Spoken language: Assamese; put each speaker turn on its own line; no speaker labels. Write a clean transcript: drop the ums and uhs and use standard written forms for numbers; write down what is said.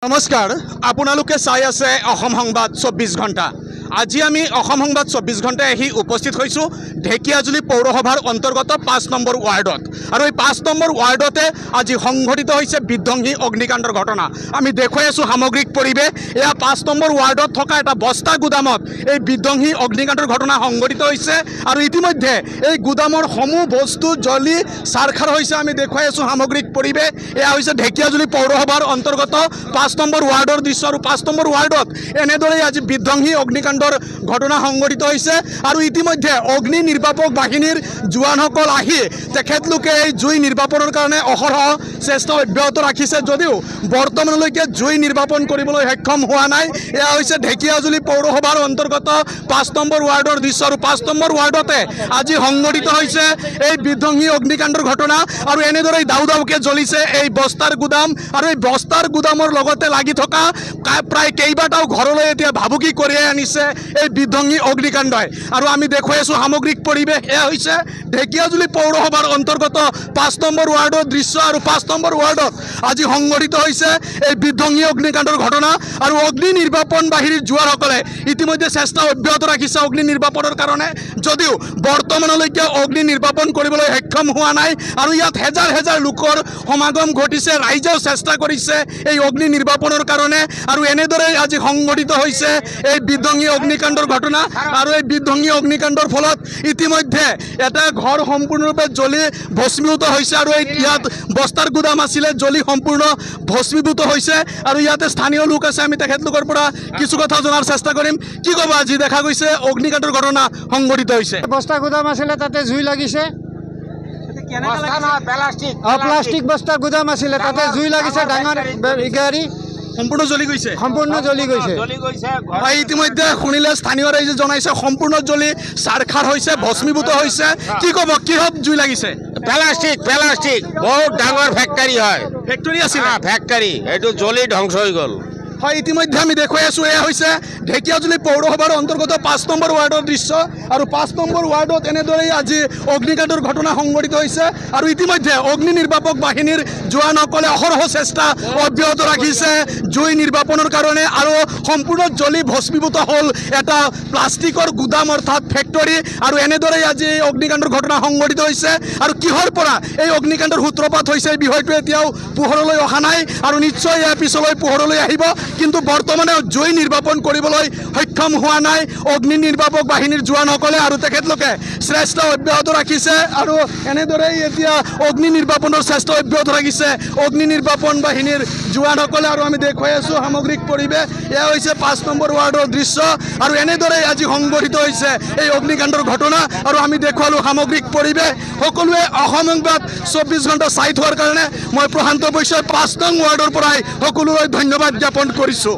নমস্কাৰ আপোনালোকে চাই আছে অসম সংবাদ 24 ঘণ্টা। আজি আমি অসম সংবাদ 24 ঘণ্টায় আহি উপস্থিত হৈছোঁ ঢেকিয়াজুলি পৌৰসভাৰ অন্তৰ্গত 5 নম্বৰ ৱাৰ্ডত। আৰু এই 5 নম্বৰ ৱাৰ্ডতে আজি সংঘটিত হৈছে বিধ্বংসী অগ্নিকাণ্ডৰ ঘটনা। আমি দেখুৱাই আছোঁ সামগ্ৰিক পৰিৱেশ। এয়া 5 নম্বৰ ৱাৰ্ডত থকা এটা বস্তা গুদামত এই বিধ্বংসী অগ্নিকাণ্ডৰ ঘটনা সংঘটিত হৈছে। আৰু ইতিমধ্যে এই গুদামৰ সমূহ বস্তু জ্বলি চাৰখাৰ হৈছে। আমি দেখুৱাই আছোঁ সামগ্ৰিক পৰিৱেশ। এয়া হৈছে ঢেকিয়াজুলি পৌৰসভাৰ অন্তৰ্গত 5 নম্বৰ ৱাৰ্ডৰ দৃশ্য। আৰু 5 নম্বৰ ৱাৰ্ডত এনেদৰেই আজি বিধ্বংসী অগ্নিকাণ্ডৰ ঘটনা সংঘটিত হৈছে। আৰু ইতিমধ্যে অগ্নি নিৰ্বাপক বাহিনীৰ জোৱানসকল আহি তেখেতলোকে এই জুই নিৰ্বাপনৰ কাৰণে অহৰহ চেষ্টা অব্যাহত ৰাখিছে, যদিও বৰ্তমানলৈকে জুই নিৰ্বাপন কৰিবলৈ সক্ষম হোৱা নাই। এয়া হৈছে ঢেকিয়াজুলি পৌৰসভাৰ অন্তৰ্গত 5 নম্বৰ ৱাৰ্ডৰ দৃশ্য। আৰু 5 নম্বৰ ৱাৰ্ডতে আজি সংঘটিত হৈছে এই বিধ্বংসী অগ্নিকাণ্ডৰ ঘটনা। আৰু এনেদৰেই দাউ দাউকে জ্বলিছে এই বস্তাৰ গুদাম। আৰু এই বস্তাৰ গুদামৰ লগতে লাগি থকা প্ৰায় কেইবাটাও ঘৰলৈ এতিয়া ভাবুকি কঢ়িয়াই আনিছে এই বিধ্বংসী অগ্নিকাণ্ডই। আৰু আমি দেখুৱাই আছোঁ সামগ্ৰিক পৰিৱেশ। এয়া হৈছে ঢেকিয়াজুলি পৌৰসভাৰ অন্তৰ্গত 5 নম্বৰ ৱাৰ্ডৰ দৃশ্য। আৰু 5 নম্বৰ ৱাৰ্ডত আজি সংঘটিত হৈছে এই বিধ্বংসী অগ্নিকাণ্ডৰ ঘটনা। আৰু অগ্নি নিৰ্বাপন বাহিনীৰ জোৱানসকলে ইতিমধ্যে চেষ্টা অব্যাহত ৰাখিছে অগ্নি নিৰ্বাপনৰ কাৰণে, যদিও বৰ্তমানলৈকে অগ্নি নিৰ্বাপন কৰিবলৈ সক্ষম হোৱা নাই। আৰু ইয়াত হেজাৰ হেজাৰ লোকৰ সমাগম ঘটিছে, ৰাইজেও চেষ্টা কৰিছে এই অগ্নি নিৰ্বাপনৰ কাৰণে। আৰু এনেদৰেই আজি সংঘটিত হৈছে এই বিধ্বংসী অগ্নিকাণ্ডৰ ঘটনা। আৰু এই বিধ্বংসী অগ্নিকাণ্ডৰ ফলত ইতিমধ্যে এটা ঘৰ সম্পূৰ্ণৰূপে জ্বলি ভস্মীভূত হৈছে। আৰু ইয়াত বস্তাৰ গুদাম আছিলে, জ্বলি সম্পূৰ্ণ ভস্মীভূত হৈছে। আৰু ইয়াতে স্থানীয় লোক আছে, আমি তেখেতলোকৰ পৰা কিছু কথা জনাৰ চেষ্টা কৰিম। কি ক'ব, আজি দেখা গৈছে অগ্নিকাণ্ডৰ ঘটনা সংঘটিত হৈছে?
বস্তা গুদাম আছিলে, তাতে জুই লাগিছে। প্লাষ্টিক বস্তা গুদাম আছিলে, তাতে জুই লাগিছে। ডাঙৰ গাড়ী
সম্পূৰ্ণ জ্বলি গৈছে।
সম্পূৰ্ণ জ্বলি গৈছে।
ইতিমধ্যে শুনিলে স্থানীয় ৰাইজে জনাইছে সম্পূৰ্ণ জ্বলি চাৰখাৰ হৈছে, ভস্মীভূত হৈছে। কি ক'ব, কিহত জুই লাগিছে?
প্লাষ্টিক বহুত ডাঙৰ ফেক্টৰী হয়।
ফেক্টৰী আছিলে?
ফেক্টৰী এইটো জ্বলি ধ্বংস হৈ গ'ল।
হয়, ইতিমধ্যে আমি দেখুৱাই আছোঁ এয়া হৈছে ঢেকিয়াজুলি পৌৰসভাৰ অন্তৰ্গত 5 নম্বৰ ৱাৰ্ডৰ দৃশ্য। আৰু 5 নম্বৰ ৱাৰ্ডত এনেদৰেই আজি অগ্নিকাণ্ডৰ ঘটনা সংঘটিত হৈছে। আৰু ইতিমধ্যে অগ্নি নিৰ্বাপক বাহিনীৰ জোৱানসকলে অহৰহ চেষ্টা অব্যাহত ৰাখিছে জুই নিৰ্বাপনৰ কাৰণে। আৰু সম্পূৰ্ণ জ্বলি ভস্মীভূত হ'ল এটা প্লাষ্টিকৰ গুদাম অৰ্থাৎ ফেক্টৰী। আৰু এনেদৰেই আজি এই অগ্নিকাণ্ডৰ ঘটনা সংঘটিত হৈছে। আৰু কিহৰ পৰা এই অগ্নিকাণ্ডৰ সূত্ৰপাত হৈছে এই বিষয়টো এতিয়াও পোহৰলৈ অহা নাই। আৰু নিশ্চয় ইয়াৰ পিছলৈ পোহৰলৈ আহিব, কিন্তু বৰ্তমানে জুই নিৰ্বাপন কৰিবলৈ সক্ষম হোৱা নাই অগ্নি নিৰ্বাপক বাহিনীৰ জোৱানসকলে। আৰু তেখেতলোকে চেষ্টা অব্যাহত ৰাখিছে। আৰু এনেদৰেই এতিয়া অগ্নি নিৰ্বাপনৰ চেষ্টা অব্যাহত ৰাখিছে অগ্নি নিৰ্বাপন বাহিনীৰ জোৱানসকলে। আৰু আমি দেখুৱাই আছোঁ সামগ্ৰিক পৰিৱেশ। এয়া হৈছে 5 নম্বৰ ৱাৰ্ডৰ দৃশ্য। আৰু এনেদৰেই আজি সংঘটিত হৈছে এই অগ্নিকাণ্ডৰ ঘটনা। আৰু আমি দেখুৱালোঁ সামগ্ৰিক পৰিৱেশ। সকলোৱে অসম সংবাদ 24 ঘণ্টা চাই থোৱাৰ কাৰণে মই প্ৰশান্ত বৈশ্যই 5 নং ৱাৰ্ডৰ পৰাই সকলোলৈ ধন্যবাদ জ্ঞাপন কৰিছোঁ।